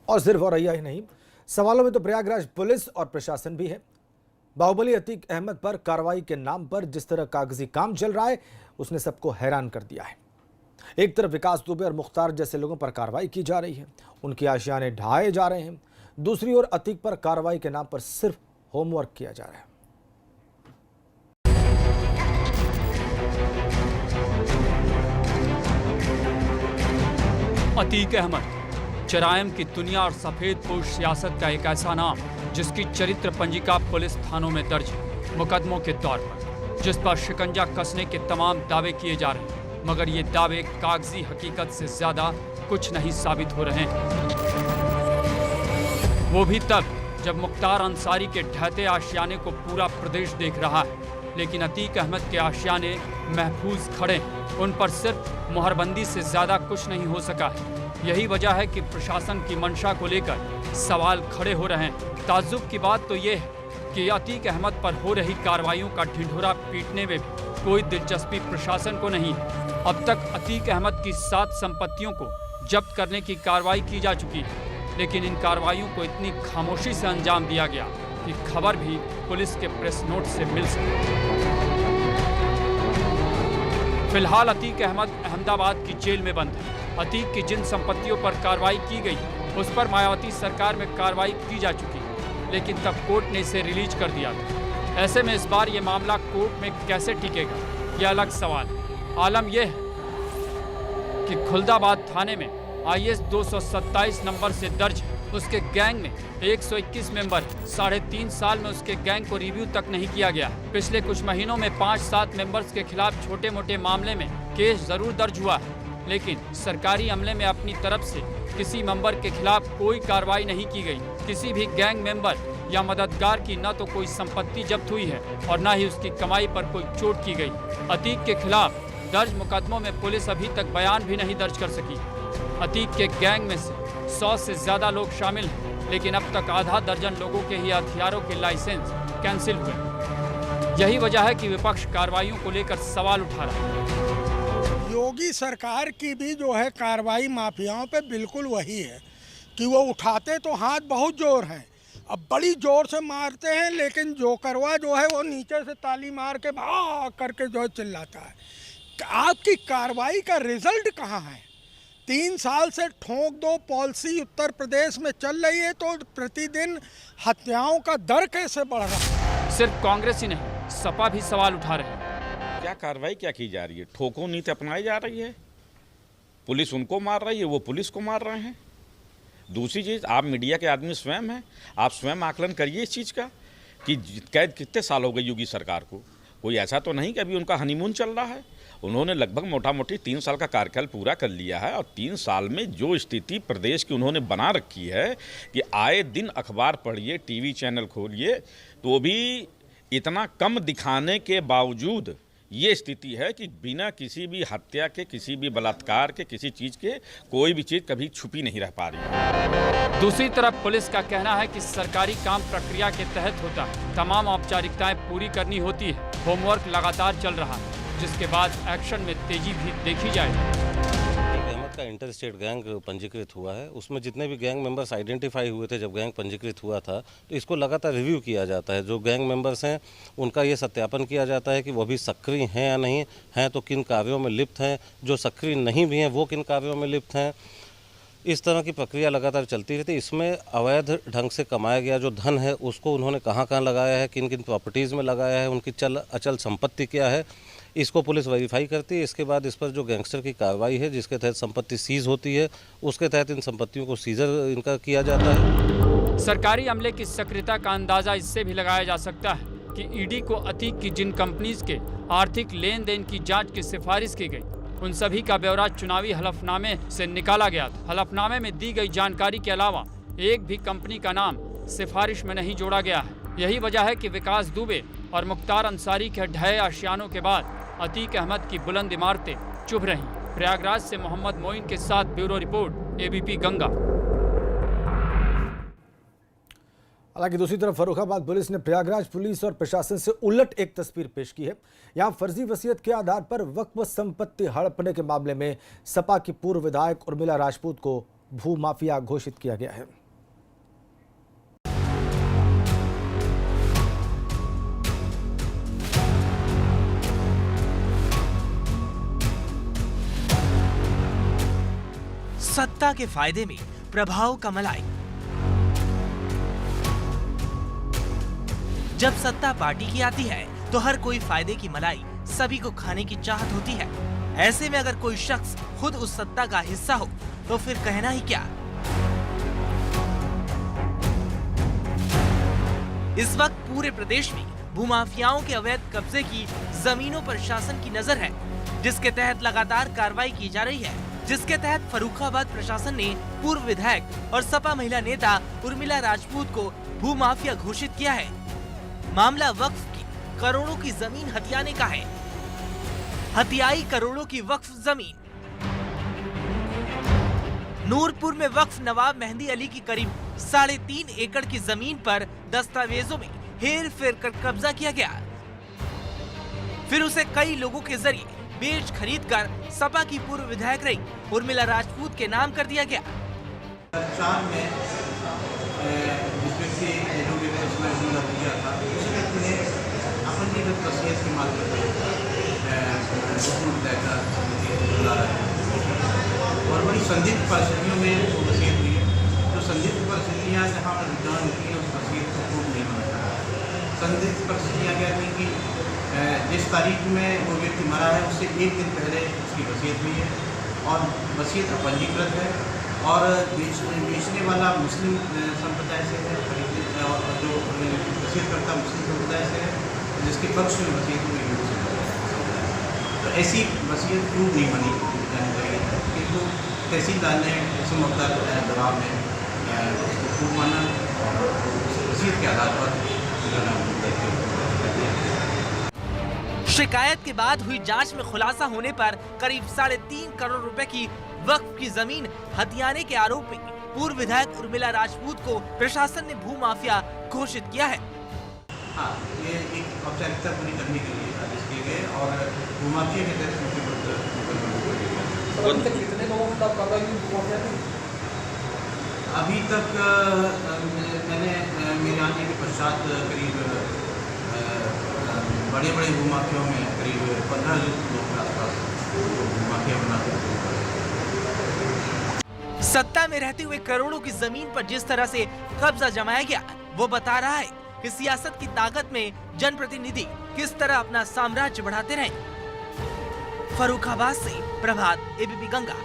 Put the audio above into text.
और सिर्फ औरैया ही नहीं, सवालों में तो प्रयागराज पुलिस और प्रशासन भी है। बाहुबली अतीक अहमद पर कार्रवाई के नाम पर जिस तरह कागजी काम चल रहा है, उसने सबको हैरान कर दिया है। एक तरफ विकास दुबे और मुख्तार जैसे लोगों पर कार्रवाई की जा रही है, उनकी आशियाने ढाए जा रहे हैं। दूसरी ओर अतीक पर कार्रवाई के नाम पर सिर्फ होमवर्क किया जा रहा है। अतीक अहमद जरायम की दुनिया और सफेदपोश सियासत का एक ऐसा नाम जिसकी चरित्र पंजिका पुलिस थानों में दर्ज है, मुकदमों के तौर पर, जिस पर शिकंजा कसने के तमाम दावे किए जा रहे हैं, मगर ये दावे कागजी हकीकत से ज्यादा कुछ नहीं साबित हो रहे हैं। वो भी तब जब मुख्तार अंसारी के ढहते आशियाने को पूरा प्रदेश देख रहा है, लेकिन अतीक अहमद के आशियाने महफूज खड़े हैं। उन पर सिर्फ मोहरबंदी से ज्यादा कुछ नहीं हो सका है। यही वजह है कि प्रशासन की मंशा को लेकर सवाल खड़े हो रहे हैं। ताज्जुब की बात तो ये है कि अतीक अहमद पर हो रही कार्रवाइयों का ढिंढोरा पीटने में कोई दिलचस्पी प्रशासन को नहीं है। अब तक अतीक अहमद की 7 संपत्तियों को जब्त करने की कार्रवाई की जा चुकी है, लेकिन इन कार्रवाइयों को इतनी खामोशी से अंजाम दिया गया कि खबर भी पुलिस के प्रेस नोट से मिल सके। फिलहाल अतीक अहमद अहमदाबाद की जेल में बंद है। अतीक की जिन संपत्तियों पर कार्रवाई की गई, उस पर मायावती सरकार में कार्रवाई की जा चुकी है, लेकिन तब कोर्ट ने इसे रिलीज कर दिया था। ऐसे में इस बार ये मामला कोर्ट में कैसे टिकेगा, यह अलग सवाल है। आलम यह है कि खुलदाबाद थाने में IS 227 नंबर से दर्ज है। उसके गैंग में 121 मेंबर है। 3.5 साल में उसके गैंग को रिव्यू तक नहीं किया गया। पिछले कुछ महीनों में 5-7 मेंबर्स के खिलाफ छोटे मोटे मामले में केस जरूर दर्ज हुआ है, लेकिन सरकारी अमले में अपनी तरफ से किसी मेंबर के खिलाफ कोई कार्रवाई नहीं की गई। किसी भी गैंग मेंबर या मददगार की न तो कोई संपत्ति जब्त हुई है और न ही उसकी कमाई पर कोई चोट की गई। अतीक के खिलाफ दर्ज मुकदमों में पुलिस अभी तक बयान भी नहीं दर्ज कर सकी। अतीक के गैंग में से 100 से ज्यादा लोग शामिल हैं, लेकिन अब तक आधा दर्जन लोगों के ही हथियारों के लाइसेंस कैंसिल हुए। यही वजह है कि विपक्ष कार्रवाइयों को लेकर सवाल उठा रहा है। योगी सरकार की भी जो है कार्रवाई माफियाओं पे बिल्कुल वही है कि वो उठाते तो हाथ बहुत जोर हैं, अब बड़ी जोर से मारते हैं, लेकिन जोकरवा जो है वो नीचे से ताली मार के भाग करके जो है चिल्लाता है। आपकी कार्रवाई का रिजल्ट कहाँ है? 3 साल से ठोक दो पॉलिसी उत्तर प्रदेश में चल रही है, तो प्रतिदिन हत्याओं का दर कैसे बढ़ रहा है? सिर्फ कांग्रेस ही नहीं, सपा भी सवाल उठा रहे हैं। क्या कार्रवाई क्या की जा रही है? ठोको नीति अपनाई जा रही है। पुलिस उनको मार रही है, वो पुलिस को मार रहे हैं। दूसरी चीज़, आप मीडिया के आदमी स्वयं हैं, आप स्वयं आकलन करिए इस चीज़ का कि कैद कितने साल हो गए योगी सरकार को। कोई ऐसा तो नहीं कि अभी उनका हनीमून चल रहा है। उन्होंने लगभग मोटा मोटी 3 साल का कार्यकाल पूरा कर लिया है, और 3 साल में जो स्थिति प्रदेश की उन्होंने बना रखी है कि आए दिन अखबार पढ़िए, टीवी चैनल खोलिए, तो भी इतना कम दिखाने के बावजूद ये स्थिति है कि बिना किसी भी हत्या के, किसी भी बलात्कार के, किसी चीज़ के, कोई भी चीज़ कभी छुपी नहीं रह पा रही है। दूसरी तरफ पुलिस का कहना है कि सरकारी काम प्रक्रिया के तहत होता है, तमाम औपचारिकताएं पूरी करनी होती है, होमवर्क लगातार चल रहा है, जिसके बाद एक्शन में तेजी भी देखी जाएगी। अहमद का इंटर स्टेट गैंग पंजीकृत हुआ है, उसमें जितने भी गैंग मेंबर्स आइडेंटिफाई हुए थे जब गैंग पंजीकृत हुआ था, तो इसको लगातार रिव्यू किया जाता है। जो गैंग मेंबर्स हैं उनका ये सत्यापन किया जाता है कि वो भी सक्रिय हैं या नहीं हैं, तो किन कार्यों में लिप्त हैं, जो सक्रिय नहीं भी हैं वो किन कार्यों में लिप्त हैं। इस तरह की प्रक्रिया लगातार चलती रहती है। इसमें अवैध ढंग से कमाया गया जो धन है उसको उन्होंने कहाँ कहाँ लगाया है, किन किन प्रॉपर्टीज़ में लगाया है, उनकी अचल संपत्ति क्या है, इसको पुलिस वेरीफाई करती है। इसके बाद इस पर जो गैंगस्टर की कार्रवाई है, जिसके तहत संपत्ति सीज होती है, उसके तहत इन संपत्तियों को सीजर इनका किया जाता है। सरकारी अमले की सक्रियता का अंदाजा इससे भी लगाया जा सकता है कि ईडी को अतीक की जिन कंपनीज के आर्थिक लेन देन की जांच की सिफारिश की गई, उन सभी का ब्यौरा चुनावी हलफनामे से निकाला गया था। हलफनामे में दी गई जानकारी के अलावा एक भी कंपनी का नाम सिफारिश में नहीं जोड़ा गया है। यही वजह है कि विकास दुबे और मुख्तार अंसारी के ढहे आशियानों के बाद अतीक अहमद की बुलंद इमारतें चुभ रही। प्रयागराज से मोहम्मद मोइन के साथ ब्यूरो रिपोर्ट, ABP गंगा। हालांकि दूसरी तरफ फर्रुखाबाद पुलिस ने प्रयागराज पुलिस और प्रशासन से उलट एक तस्वीर पेश की है। यहां फर्जी वसीयत के आधार पर वक्फ संपत्ति हड़पने के मामले में सपा की पूर्व विधायक उर्मिला राजपूत को भू माफिया घोषित किया गया है। सत्ता के फायदे में प्रभाव का मलाई। जब सत्ता पार्टी की आती है तो हर कोई फायदे की मलाई सभी को खाने की चाहत होती है। ऐसे में अगर कोई शख्स खुद उस सत्ता का हिस्सा हो तो फिर कहना ही क्या। इस वक्त पूरे प्रदेश में भूमाफियाओं के अवैध कब्जे की जमीनों पर शासन की नजर है, जिसके तहत लगातार कार्रवाई की जा रही है। जिसके तहत फर्रुखाबाद प्रशासन ने पूर्व विधायक और सपा महिला नेता उर्मिला राजपूत को भूमाफिया घोषित किया है। मामला वक्फ की करोड़ों की जमीन हथियाने का है। हथियाई करोड़ों की वक्फ जमीन। नूरपुर में वक्फ नवाब मेहंदी अली की करीब 3.5 एकड़ की जमीन पर दस्तावेजों में हेर फेर कर कब्जा किया गया। फिर उसे कई लोगों के जरिए बेच खरीद कर सपा की पूर्व विधायक रही उर्मिला राजपूत के नाम कर दिया गया। 4 में जिस व्यक्ति जो भी फैसला किया था उस व्यक्ति ने अपनी तस्वीर के माध्यम से और बड़ी संदिग्ध परिस्थितियों में वो वसीयत हुई है। जो संदिग्ध परिस्थितियाँ जहाँ पर रिटर्न हुई है उस वसीयत को प्रूव नहीं होना चाहिए। संदिग्ध परिस्थितियाँ क्या थी कि जिस तारीख में वो व्यक्ति मरा है उससे 1 दिन पहले उसकी वसीयत हुई है और वसीयत अपंजीकृत है और बेचने वाला मुस्लिम संप्रदाय से है और जो वसीयतकर्ता मुस्लिम संप्रदाय से है, जिसके पक्ष में वसीयत हुई है। तो ऐसी वसीयत प्रूव नहीं बनी जानी चाहिए, किंतु तहसीलदार ने इस मुद्दा दबाव में उसको प्रूव माना और वसीयत के आधार पर शिकायत के बाद हुई जांच में खुलासा होने पर करीब 3.5 करोड़ रुपए की वक्फ की जमीन हथियाने के आरोप में पूर्व विधायक उर्मिला राजपूत को प्रशासन ने भूमाफिया घोषित किया है। हाँ, ये एक औपचारिकता पूरी करने के लिए आदेश दिए गए और भूमाफिया के तहत कितने लोगों के खिलाफ कार्रवाई हुई? अभी तक मैंने मेरे आने के पश्चात करीब बड़े बड़े भूमाफियों में करीब 15 लोगों के आसपास भूमाफिया बनाते हैं। सत्ता में रहते हुए करोड़ों की जमीन पर जिस तरह से कब्जा जमाया गया वो बता रहा है कि सियासत की ताकत में जनप्रतिनिधि किस तरह अपना साम्राज्य बढ़ाते रहे। फर्रुखाबाद से प्रभात, एबीपी गंगा।